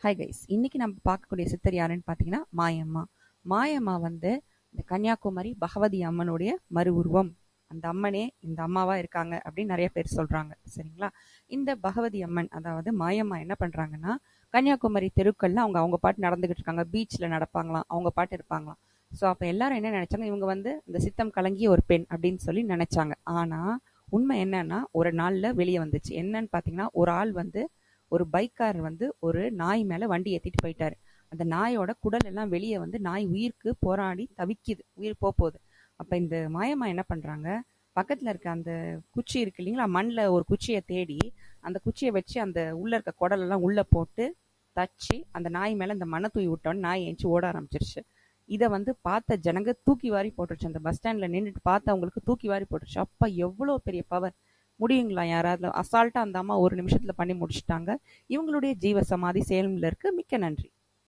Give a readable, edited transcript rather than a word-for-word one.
Hi guys, இன்னைக்கு நம்ம பார்க்கக்கூடிய சித்தர் யாருன்னு பார்த்தீங்கன்னா மாயம்மா. மாயம்மா வந்து இந்த கன்னியாகுமரி பகவதி அம்மனுடைய மறு உருவம். அந்த அம்மனே இந்த அம்மாவா இருக்காங்க அப்படின்னு நிறைய பேர் சொல்றாங்க. சரிங்களா? இந்த பகவதி அம்மன், அதாவது மாயம்மா என்ன பண்றாங்கன்னா, கன்னியாகுமரி தெருக்கள்ல அவங்க அவங்க பாட்டு நடந்துகிட்டு இருக்காங்க. பீச்ல நடப்பாங்களாம், அவங்க பாட்டு இருப்பாங்களாம். ஸோ அப்போ எல்லாரும் என்ன நினைச்சாங்க, இவங்க வந்து இந்த சித்தம் கலங்கிய ஒரு பெண் அப்படின்னு சொல்லி நினைச்சாங்க. ஆனா உண்மை என்னன்னா, ஒரு நாள்ல வெளியே வந்துச்சு. என்னன்னு பார்த்தீங்கன்னா, ஒரு ஆள் வந்து, ஒரு பைக்காரர் வந்து ஒரு நாய் மேல வண்டி ஏத்திட்டு போயிட்டாரு. அந்த நாயோட குடல் எல்லாம் வெளியே வந்து நாய் உயிருக்கு போராடி தவிக்குது, உயிர் போகுது. அப்ப இந்த மாயம்மா என்ன பண்றாங்க, பக்கத்துல இருக்க அந்த குச்சி இருக்கு இல்லைங்களா, மண்ணில் ஒரு குச்சியை தேடி அந்த குச்சியை வச்சு அந்த உள்ள இருக்க குடல் எல்லாம் உள்ள போட்டு தச்சு அந்த நாய் மேல இந்த மண்ணை தூவி விட்டோன்னு நாய் ஏஞ்சி ஓட ஆரம்பிச்சிருச்சு. இதை வந்து பார்த்த ஜனங்க தூக்கி வாரி போட்டுருச்சு. அந்த பஸ் ஸ்டாண்ட்ல நின்றுட்டு பார்த்து அவங்களுக்கு தூக்கி வாரி போட்டுருச்சு. அப்ப எவ்வளவு பெரிய பவர்! முடியுங்களா யாராவது? அசால்ட்டா அந்த அம்மா ஒரு நிமிஷத்துல பண்ணி முடிச்சுட்டாங்க. இவங்களுடைய ஜீவ சமாதி சேலம்ல இருக்கு. மிக்க நன்றி.